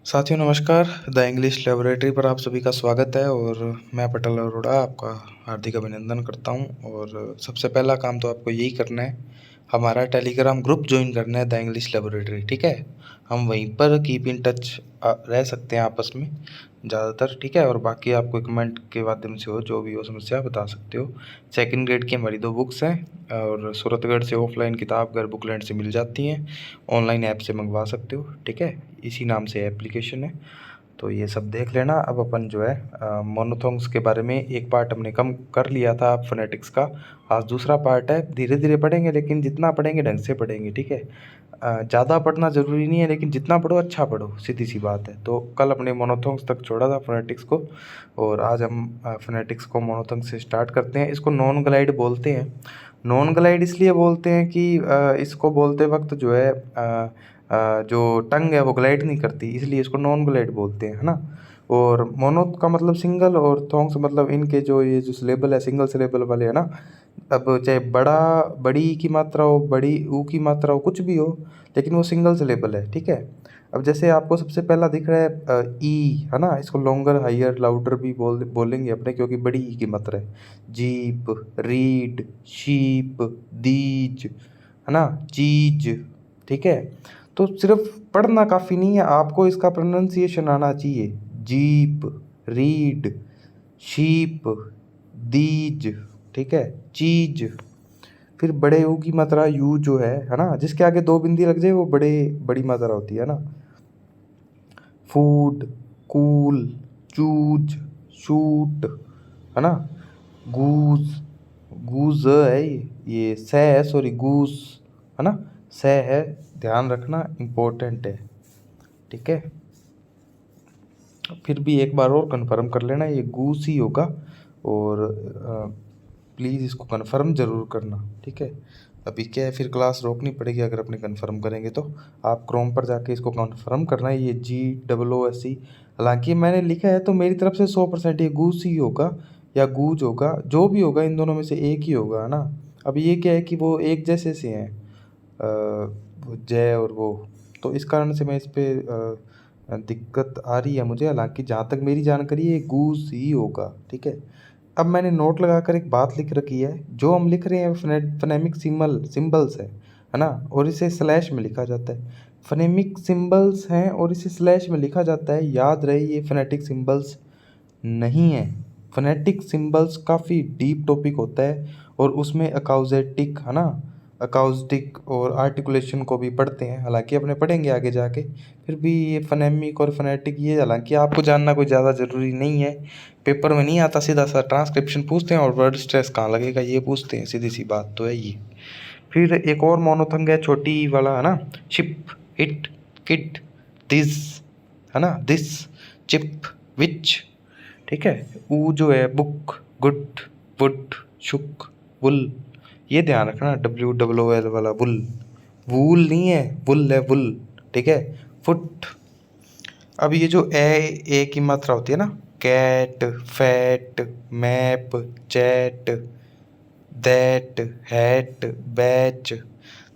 साथियों नमस्कार। The English laboratory पर आप सभी का स्वागत है और मैं पटेल अरोड़ा आपका हार्दिक अभिनंदन करता हूं। और सबसे पहला काम तो आपको यही करना है, हमारा टेलीग्राम ग्रुप ज्वाइन करना है, द इंग्लिश लैबोरेटरी। ठीक है, हम वहीं पर कीप इन टच रह सकते हैं आपस में ज़्यादातर। ठीक है, और बाकी आपको कमेंट के माध्यम से हो जो भी हो समस्या बता सकते हो। सेकंड ग्रेड की हमारी 2 बुक्स हैं और सूरतगढ़ से ऑफलाइन किताब घर बुकलैंड से मिल जाती हैं, ऑनलाइन ऐप से मंगवा सकते हो। ठीक है, इसी नाम से एप्लीकेशन है, तो ये सब देख लेना। अब अपन जो है मोनोथोंग्स के बारे में एक पार्ट हमने कम कर लिया था फोनेटिक्स का, आज दूसरा पार्ट है। धीरे धीरे पढ़ेंगे, लेकिन जितना पढ़ेंगे ढंग से पढ़ेंगे। ठीक है, ज़्यादा पढ़ना ज़रूरी नहीं है, लेकिन जितना पढ़ो अच्छा पढ़ो, सीधी सी बात है। तो कल अपने मोनोथोंग्स तक छोड़ा था फोनेटिक्स को, और आज हम फोनेटिक्स को मोनोथोंग्स से स्टार्ट करते हैं। इसको नॉन ग्लाइड बोलते हैं। नॉन ग्लाइड इसलिए बोलते हैं कि इसको बोलते वक्त जो है जो टंग है वो ग्लाइड नहीं करती, इसलिए इसको नॉन ग्लाइड बोलते हैं, है ना। और मोनो का मतलब सिंगल, और थोंग्स मतलब इनके जो ये जो सिलेबल है सिंगल सिलेबल वाले, है ना। अब चाहे बड़ा बड़ी की मात्रा हो, बड़ी ऊ की मात्रा हो, कुछ भी हो, लेकिन वो सिंगल सिलेबल है। ठीक है, अब जैसे आपको सबसे पहला दिख रहा है ई, है ना, इसको लॉन्गर हायर लाउडर भी बोलेंगे अपने, क्योंकि बड़ी ई की मात्रा है। जीप, रीड, शीप, दीज, है ना, चीज। ठीक है, तो सिर्फ पढ़ना काफ़ी नहीं है, आपको इसका प्रोनाउंसिएशन आना चाहिए। Jeep, read, sheep, these. ठीक है, चीज। फिर बड़े यू की मात्रा यू जो है ना, जिसके आगे 2 बिंदी लग जाए वो बड़ी मात्रा होती है ना। फूड, कूल, चूज, शूट, है ना। गूज, गूज है ये स है, सॉरी गूस, है ना, स है, ध्यान रखना इम्पोर्टेंट है। ठीक है, फिर भी एक बार और कंफर्म कर लेना, ये गूस ही होगा, और प्लीज़ इसको कंफर्म ज़रूर करना। ठीक है, अभी क्या है, फिर क्लास रोकनी पड़ेगी अगर अपने कंफर्म करेंगे तो। आप क्रोम पर जाके इसको कंफर्म करना है, ये GOOSE। हालांकि मैंने लिखा है तो मेरी तरफ से 100% ये गूस ही होगा या गूज होगा, जो भी होगा इन दोनों में से एक ही होगा, है ना। अब ये क्या है कि वो एक जैसे से हैं, वो जय और वो, तो इस कारण से मैं इस पर दिक्कत आ रही है मुझे। हालांकि जहाँ तक मेरी जानकारी है गूस ही होगा। ठीक है, अब मैंने नोट लगाकर एक बात लिख रखी है, जो हम लिख रहे हैं फनेमिक सिंबल्स है ना, और इसे स्लैश में लिखा जाता है। फनेमिक सिंबल्स हैं और इसे स्लैश में लिखा जाता है, याद रहे ये फोनेटिक सिंबल्स नहीं है। फोनेटिक सिंबल्स काफ़ी डीप टॉपिक होता है, और उसमें अकाउजेटिक, है ना, अकाउस्टिक और आर्टिकुलेशन को भी पढ़ते हैं, हालांकि अपने पढ़ेंगे आगे जाके। फिर भी ये फनेमिक और फोनेटिक ये हालांकि आपको जानना कोई ज़्यादा ज़रूरी नहीं है, पेपर में नहीं आता, सीधा सा ट्रांसक्रिप्शन पूछते हैं और वर्ड स्ट्रेस कहाँ लगेगा ये पूछते हैं, सीधी सी बात तो है ये। फिर एक और मोनोथंग है छोटी वाला, है ना, शिप, इट, किड, दिस, है ना, दिस, चिप, विच। ठीक है, ऊ जो है बुक, गुड, वुड, शुक, वुल, ये ध्यान रखना, WOOL वाला वुल, वूल नहीं है, वुल है, वुल। ठीक है, फुट। अब ये जो ए की मात्रा होती है ना, cat, fat, map, chat, that, hat, batch,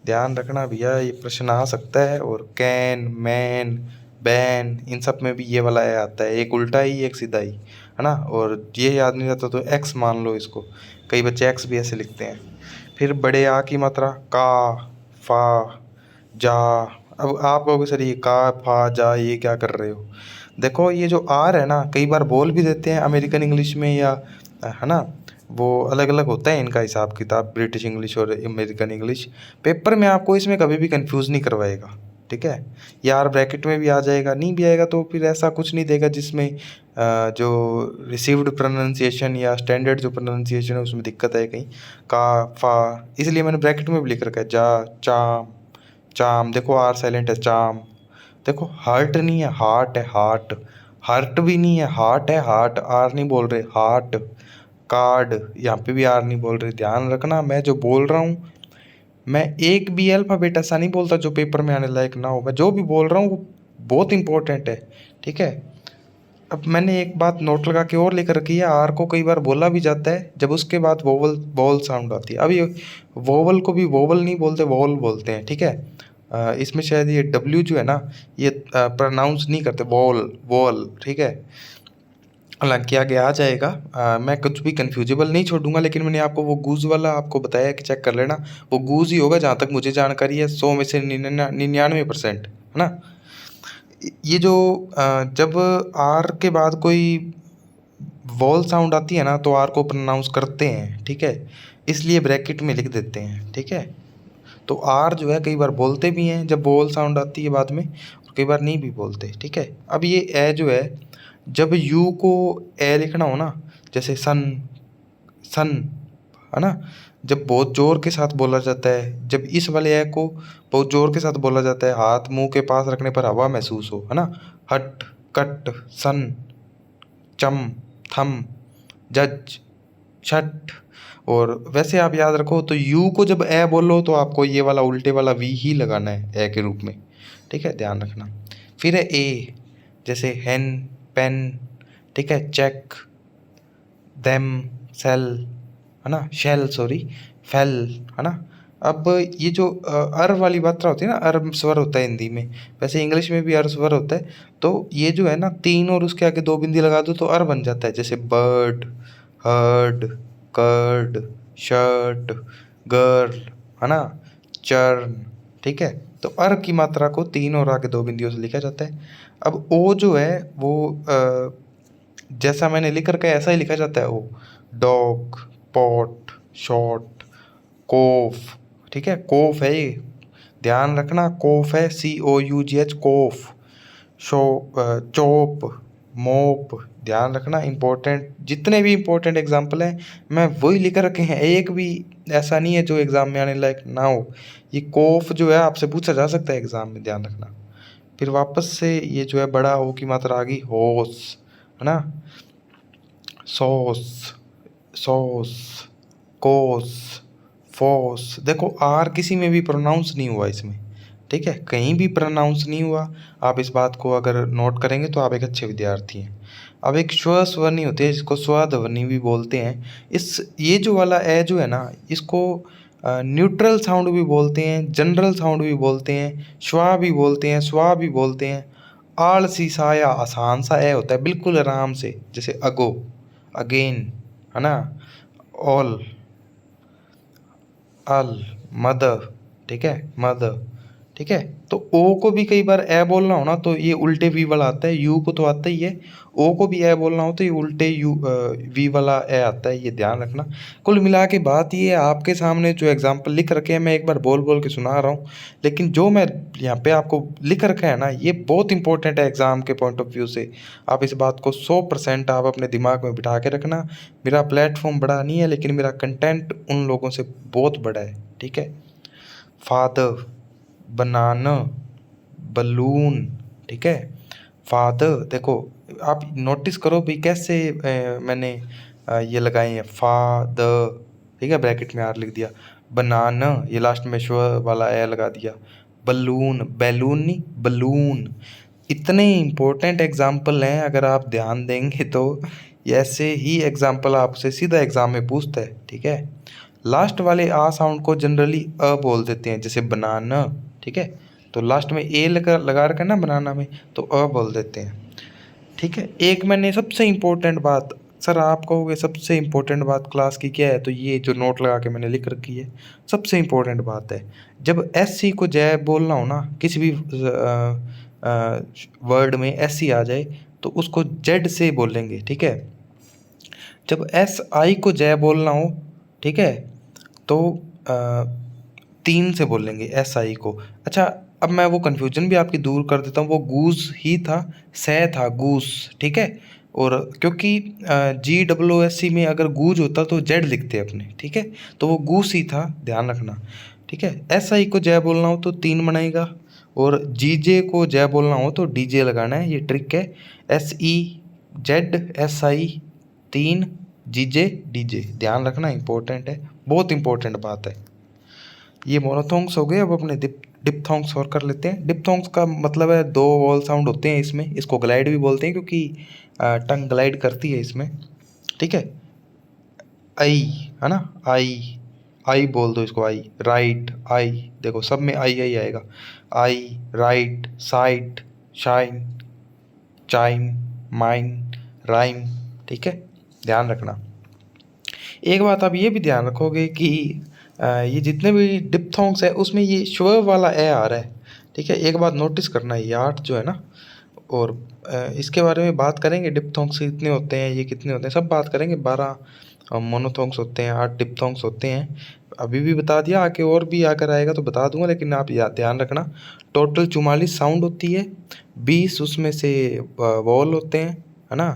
ध्यान रखना भैया ये प्रश्न आ सकता है। और कैन, मैन, बैन, इन सब में भी ये वाला ए आता है, एक उल्टा ही एक सीधा ही, है ना। और ये याद नहीं रहता तो एक्स मान लो इसको, कई बच्चे एक्स भी ऐसे लिखते हैं। फिर बड़े आ की मात्रा का, फा, जा। अब आप कहोगे सर ये का, फा, जा ये क्या कर रहे हो। देखो ये जो आर है ना, कई बार बोल भी देते हैं अमेरिकन इंग्लिश में, या है ना, वो अलग अलग होता है इनका हिसाब किताब, ब्रिटिश इंग्लिश और अमेरिकन इंग्लिश। पेपर में आपको इसमें कभी भी कंफ्यूज नहीं करवाएगा। ठीक है, या आर ब्रैकेट में भी आ जाएगा, नहीं भी आएगा तो फिर ऐसा कुछ नहीं देगा जिसमें जो रिसीव्ड प्रोनाउंसिएशन या स्टैंडर्ड जो प्रोनाउंसिएशन है उसमें दिक्कत है कहीं, का, फा, इसलिए मैंने ब्रैकेट में भी लिख रखा है। जा, चाम, चाम, देखो आर साइलेंट है, चाम। देखो हार्ट नहीं है, हार्ट है, हार्ट। हार्ट भी नहीं है, हार्ट है, हार्ट, आर नहीं बोल रहे, हार्ट। कार्ड, यहाँ पे भी आर नहीं बोल रहे। ध्यान रखना मैं जो बोल रहा हूँ, मैं एक भी अल्फ़ाबेट ऐसा नहीं बोलता जो पेपर में आने लायक ना हो। मैं जो भी बोल रहा हूँ वो बहुत इंपॉर्टेंट है। ठीक है, अब मैंने एक बात नोट लगा के और लेकर रखी है, आर को कई बार बोला भी जाता है जब उसके बाद वोवल साउंड आती है। अब ये वोवल को भी वोवल नहीं बोलते, वोवल बोलते हैं। ठीक है, इसमें शायद ये डब्ल्यू जो है ना ये प्रोनाउंस नहीं करते, वॉल वॉल, ठीक है। हालांकि आगे आ जाएगा, मैं कुछ भी कन्फ्यूजेबल नहीं छोड़ूंगा, लेकिन मैंने आपको वो गूज वाला आपको बताया कि चेक कर लेना, वो गूज ही होगा जहाँ तक मुझे जानकारी है, 100 में से 99% है ना। ये जो जब आर के बाद कोई वॉल साउंड आती है ना तो आर को प्रोनाउंस करते हैं, ठीक है, इसलिए ब्रैकेट में लिख देते हैं, ठीक है। तो आर जो है कई बार बोलते भी हैं जब वॉल साउंड आती है बाद में, और कई बार नहीं भी बोलते, ठीक है। अब ये ए जो है, जब यू को ए लिखना हो ना, जैसे सन सन, है ना, जब बहुत जोर के साथ बोला जाता है, जब इस वाले ए को बहुत जोर के साथ बोला जाता है, हाथ मुंह के पास रखने पर हवा महसूस हो, है ना, हट कट सन चम थम जज छठ। और वैसे आप याद रखो तो यू को जब ए बोलो तो आपको ये वाला उल्टे वाला वी ही लगाना है ए के रूप में, ठीक है, ध्यान रखना। फिर है ए, जैसे हेन पेन, ठीक है, चेक देम सेल, है ना, शेल सॉरी फेल, है ना। अब ये जो अर वाली मात्रा होती है ना, अर स्वर होता है हिंदी में, वैसे इंग्लिश में भी अर स्वर होता है। तो ये जो है ना 3 और उसके आगे 2 बिंदी लगा दो तो अर बन जाता है, जैसे bird heard curd shirt girl, है ना, चर्न, ठीक है। तो अर की मात्रा को 3 और आगे 2 बिंदियों से लिखा जाता है। अब ओ जो है वो जैसा मैंने लिख रखा है ऐसा ही लिखा जाता है, ओ डॉग पॉट शॉट कोफ, ठीक है, कोफ है ये, ध्यान रखना, कोफ है COUGH कोफ। शो चोप मोप, ध्यान रखना, इंपॉर्टेंट जितने भी इंपॉर्टेंट एग्जाम्पल हैं मैं वही लिख रखे हैं, एक भी ऐसा नहीं है जो एग्जाम में आने लायक ना हो। ये कोफ जो है आपसे पूछा जा सकता है एग्जाम में, ध्यान रखना। फिर वापस से ये जो है बड़ा हो की मात्रा आ गई, होस, है ना, सॉस सॉस कोस फोस। देखो आर किसी में भी प्रोनाउंस नहीं हुआ इसमें, ठीक है, कहीं भी प्रोनाउंस नहीं हुआ। आप इस बात को अगर नोट करेंगे तो आप एक अच्छे विद्यार्थी हैं। अब एक स्व स्वर्णी होती है जिसको स्वध्वनि भी बोलते हैं। इस ये जो वाला ए जो है ना इसको न्यूट्रल साउंड भी बोलते हैं, जनरल साउंड भी बोलते हैं, श्वा भी बोलते हैं, स्वा भी बोलते हैं। आलसी सा या आसान सा ए होता है, बिल्कुल आराम से, जैसे अगो अगेन, है ना, ऑल अल मदर, ठीक है, मदर, ठीक है। तो ओ को भी कई बार ए बोलना हो ना तो ये उल्टे वी वाला आता है, यू को तो आता ही है, ओ को भी ए बोलना हो तो ये उल्टे यू वी वाला ए आता है, ये ध्यान रखना। कुल मिला के बात ये है, आपके सामने जो एग्जाम्पल लिख रखे हैं मैं एक बार बोल बोल के सुना रहा हूँ, लेकिन जो मैं यहाँ पे आपको लिख रखा है ना ये बहुत इंपॉर्टेंट है एग्जाम के पॉइंट ऑफ व्यू से। आप इस बात को 100% आप अपने दिमाग में बिठा के रखना। मेरा प्लेटफॉर्म बड़ा नहीं है लेकिन मेरा कंटेंट उन लोगों से बहुत बड़ा है, ठीक है। फादर बनाना बलून, ठीक है, फादर। देखो आप नोटिस करो भाई कैसे मैंने ये लगाए हैं, फादर, ठीक है, ब्रैकेट में आर लिख दिया, बनाना ये लास्ट में श्व वाला ए लगा दिया, बलून बैलून नहीं बलून। इतने इम्पोर्टेंट एग्जाम्पल हैं, अगर आप ध्यान देंगे तो ऐसे ही एग्जाम्पल आपसे सीधा एग्जाम में पूछता है, ठीक है। लास्ट वाले आ साउंड को जनरली अ बोल देते हैं, जैसे बनाना, ठीक है, तो लास्ट में ए लगा रखा है ना बनाना में तो अ बोल देते हैं, ठीक है। एक मैंने सबसे इम्पोर्टेंट बात, सर आप कहोगे सबसे इम्पोर्टेंट बात क्लास की क्या है, तो ये जो नोट लगा के मैंने लिख रखी है सबसे इम्पोर्टेंट बात है, जब SC को जय बोलना हो ना, किसी भी वर्ड में SC आ जाए तो उसको जेड से बोलेंगे, ठीक है। जब SI को जय बोलना हो, ठीक है, तो 3 से बोलेंगे SI को। अच्छा अब मैं वो कन्फ्यूजन भी आपकी दूर कर देता हूँ, वो गूस ही था, सह था गूस, ठीक है। और क्योंकि GWSC में अगर गूज होता तो जेड लिखते अपने, ठीक है, तो वो गूस ही था, ध्यान रखना, ठीक है। SI को जय बोलना हो तो 3 बनाएगा, और GJ को जय बोलना हो तो DJ लगाना है, ये ट्रिक है। SEZSI 3 GJ DJ, ध्यान रखना, इंपॉर्टेंट है, बहुत इंपॉर्टेंट बात है। ये मोनोथोंग्स हो गए, अब अपने डिप्थोंग्स और कर लेते हैं। डिप्थोंग्स का मतलब है 2 वॉल साउंड होते हैं इसमें, इसको ग्लाइड भी बोलते हैं क्योंकि टंग ग्लाइड करती है इसमें, ठीक है। आई, है ना, आई आई बोल दो इसको, आई, राइट, आई, देखो सब में आई आई आएगा, I, right, site, shine, chime, mine, rhyme, ठीक है, ध्यान रखना। एक बात आप ये भी ध्यान रखोगे कि ये जितने भी डिप्थोंग्स है उसमें ये श्वर वाला ए आ रहा है, ठीक है, एक बात नोटिस करना है, ये 8 जो है ना, और इसके बारे में बात करेंगे, डिप्थोंग्स कितने होते हैं, ये कितने होते हैं, सब बात करेंगे। 12 मोनोथोंग्स होते हैं, 8 डिप्थोंग्स होते हैं, अभी भी बता दिया, आके और भी आकर आएगा तो बता दूंगा, लेकिन आप ध्यान रखना। टोटल 44 साउंड होती है, 20 उसमें से वॉल होते हैं, है ना,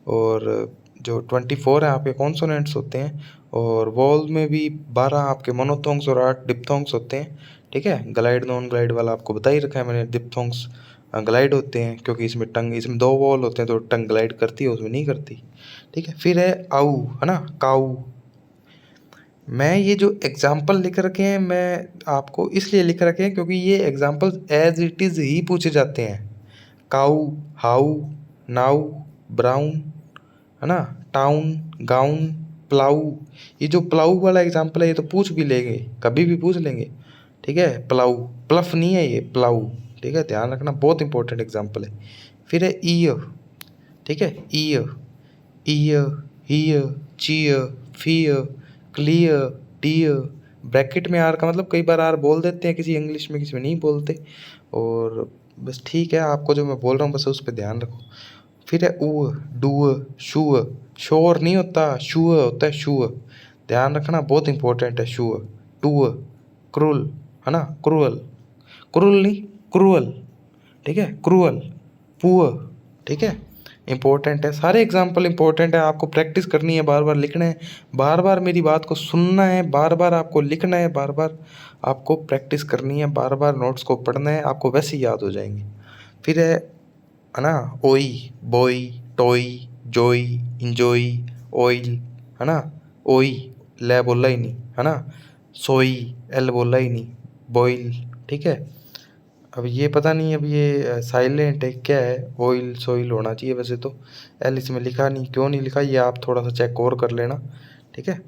और जो 24 है आपके कॉन्सोनेंट्स होते हैं, और वॉल में भी 12 आपके मोनोथोंग्स और 8 डिप्थोंग्स होते हैं, ठीक है। ग्लाइड नॉन ग्लाइड वाला आपको बता ही रखा है मैंने, डिप्थोंग्स ग्लाइड होते हैं क्योंकि इसमें टंग, इसमें 2 वॉल होते हैं तो टंग ग्लाइड करती है, उसमें नहीं करती, ठीक है। फिर है आऊ, है ना, काऊ। मैं ये जो एग्जाम्पल लिख रखे हैं, मैं आपको इसलिए लिख रखे हैं क्योंकि ये एग्जाम्पल एज इट इज़ ही पूछे जाते हैं। काऊ, हाउ, नाउ, ब्राउन, है ना, टाउन, गाउन, प्लाऊ। ये जो प्लाऊ वाला एग्जाम्पल है ये तो पूछ भी लेंगे, कभी भी पूछ लेंगे, ठीक है। प्लाऊ, प्लफ नहीं है ये, प्लाऊ, ठीक है, ध्यान रखना, बहुत इंपॉर्टेंट एग्जाम्पल है। फिर है ईयर, ठीक है, year, year, here, cheer, fear, clear, dear. Bracket में आर का मतलब कई बार आर बोल देते हैं किसी इंग्लिश में, किसी में नहीं बोलते, और बस ठीक है, आपको जो मैं बोल रहा हूँ बस उस पर ध्यान रखो। फिर है ऊ, डू, शू, शोर नहीं होता, शू होता है, शू, ध्यान रखना, बहुत इंपॉर्टेंट है, शू। टू, क्रूल, है ना, क्रूअल, क्रूल नहीं, क्रूअल, ठीक है, क्रूअल, पुअर, ठीक है, इंपॉर्टेंट है, सारे एग्जाम्पल इंपॉर्टेंट है, आपको प्रैक्टिस करनी है, बार बार लिखना है, बार बार मेरी बात को सुनना है, बार बार आपको लिखना है, बार बार आपको प्रैक्टिस करनी है, बार बार नोट्स को पढ़ना है, आपको वैसे ही याद हो जाएंगे। फिर है ना, ओई, boy, toy, Joy, enjoy, oil, है ना, ओई, ले बोला ही नहीं, है ना, सोई, एल बोला ही नहीं, बॉयल, ठीक है। अब ये पता नहीं, अब ये साइलेंट है क्या है, ऑयल सोइल होना चाहिए वैसे तो, एल इसमें लिखा नहीं, क्यों नहीं लिखा ये आप थोड़ा सा चेक और कर लेना, ठीक है।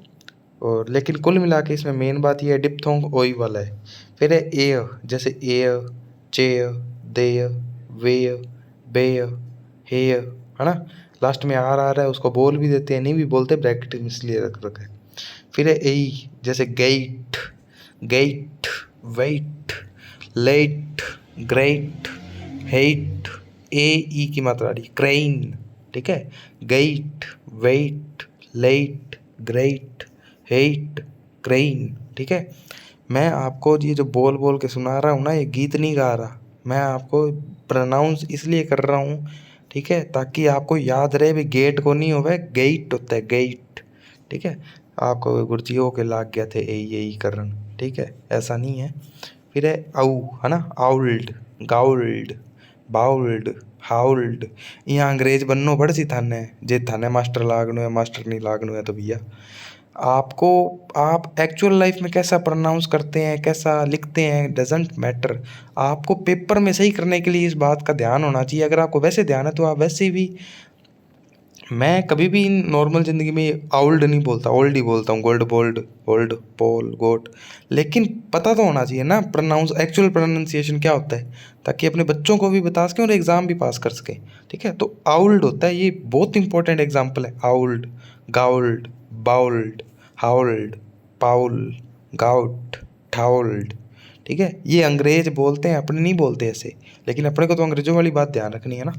और लेकिन कुल मिला के इसमें मेन बात ये है, डिप्थोंग ओई वाला है। फिर है एयर, जैसे air, chair, there, where, bear, hair, है ना, लास्ट में आर आ रहा है, उसको बोल भी देते हैं, नहीं भी बोलते, ब्रैकेट में इसलिए रख रखा है। फिर है ए, जैसे gate, gate, wait, late, great, hate, ए ई की मात्रा रही, क्रेन, ठीक है, gate, wait, late, great, hate, crane, ठीक है। मैं आपको ये जो बोल बोल के सुना रहा हूँ ना, ये गीत नहीं गा रहा, मैं आपको प्रोनाउंस इसलिए कर रहा हूँ, ठीक है, ताकि आपको याद रहे भी, गेट को नहीं होवे, गेट होता है, गेट, ठीक है। आपको गुरुजी हो के लाग गया थे यही करन, ठीक है, ऐसा नहीं है। फिर है आउ, है ना, आउल्ड, गाउल्ड, बाउल्ड, हाउल्ड। यहाँ अंग्रेज बननो पड़ सी थाने, जे थाने मास्टर लागनो है, मास्टर नहीं लागनो है तो भैया आपको, आप एक्चुअल लाइफ में कैसा प्रोनाउंस करते हैं, कैसा लिखते हैं, डजेंट मैटर, आपको पेपर में सही करने के लिए इस बात का ध्यान होना चाहिए। अगर आपको वैसे ध्यान है तो आप वैसे भी, मैं कभी भी नॉर्मल ज़िंदगी में ओल्ड नहीं बोलता, ओल्ड ही बोलता हूँ, गोल्ड, बोल्ड, ओल्ड, पोल, गोट, लेकिन पता तो होना चाहिए ना प्रोनाउंस, एक्चुअल प्रोनाउंसिएशन क्या होता है, ताकि अपने बच्चों को भी बता सकें और एग्ज़ाम भी पास कर सकें, ठीक है। तो आउल्ड होता है, ये बहुत इंपॉर्टेंट एग्जाम्पल है, आउल्ड, गाउल्ड, बाउल्ड, हाउल्ड, पाउल, गाउट, ठाउल्ड, ठीक है। ये अंग्रेज बोलते हैं, अपने नहीं बोलते ऐसे, लेकिन अपने को तो अंग्रेजों वाली बात ध्यान रखनी है ना।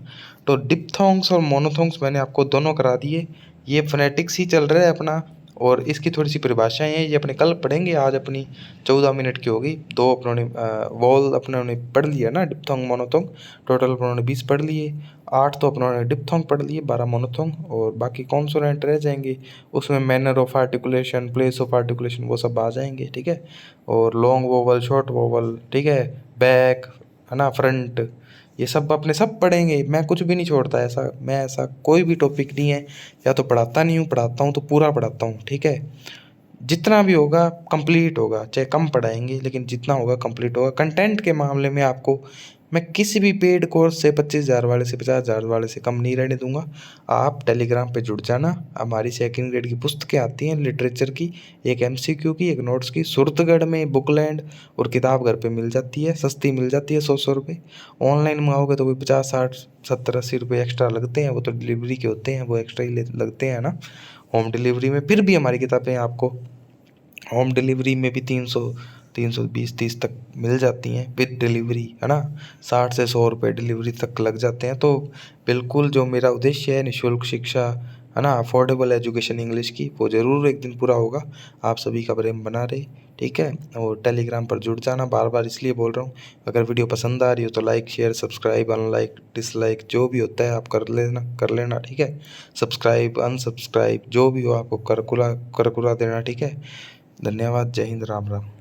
तो डिप्थोंग्स और मोनोथोंग्स मैंने आपको दोनों करा दिए, ये फोनेटिक्स ही चल रहा है अपना, और इसकी थोड़ी सी परिभाषाएं हैं, ये अपने कल पढ़ेंगे, आज अपनी 14 मिनट की होगी, दो अपनों ने वॉल अपनों ने पढ़ लिया ना, डिप्थोंग मोनोथोंग, टोटल अपनों ने 20 पढ़ लिए, 8 तो अपनों ने डिप्थोंग पढ़ लिए, 12 मोनोथोंग, और बाकी कॉन्सोनेंट रह जाएंगे, उसमें manner of articulation, place of articulation, वो सब आ जाएंगे, ठीक है। और लॉन्ग वोवल, शॉर्ट वोवल, ठीक है, बैक, है ना, फ्रंट, ये सब अपने सब पढ़ेंगे, मैं कुछ भी नहीं छोड़ता, ऐसा मैं ऐसा कोई भी टॉपिक नहीं है, या तो पढ़ाता नहीं हूँ, पढ़ाता हूँ तो पूरा पढ़ाता हूँ, ठीक है। जितना भी होगा कंप्लीट होगा, चाहे कम पढ़ाएंगे लेकिन जितना होगा कंप्लीट होगा। कंटेंट के मामले में आपको मैं किसी भी पेड कोर्स से 25,000 वाले से 50,000 वाले से कम नहीं रहने दूंगा। आप टेलीग्राम पे जुड़ जाना। हमारी सेकंड ग्रेड की पुस्तकें आती हैं लिटरेचर की, एक MCQ की, एक नोट्स की। सुरतगढ़ में बुकलैंड और किताब घर पे मिल जाती है, सस्ती मिल जाती है, 100 रुपये। ऑनलाइन मंगाओगे तो कोई 50, 60, 70, 80 रुपये एक्स्ट्रा लगते हैं, वो तो डिलीवरी के होते हैं, वो एक्स्ट्रा ही लगते हैं ना होम डिलीवरी में। फिर भी हमारी किताबें आपको होम डिलीवरी में भी 300, 320, 30 तक मिल जाती हैं विद डिलीवरी, है ना। 60 से 100 रुपये डिलीवरी तक लग जाते हैं। तो बिल्कुल जो मेरा उद्देश्य है निःशुल्क शिक्षा, है ना, अफोर्डेबल एजुकेशन इंग्लिश की, वो ज़रूर एक दिन पूरा होगा। आप सभी का प्रेम बना रहे, ठीक है। और टेलीग्राम पर जुड़ जाना, बार बार इसलिए बोल रहा हूँ। अगर वीडियो पसंद आ रही हो तो like, share, subscribe, unlike, dislike जो भी होता है आप कर लेना, ठीक है। सब्सक्राइब, अनसब्सक्राइब जो भी हो आपको कर कुरा देना, ठीक है। धन्यवाद। जय हिंद। राम राम।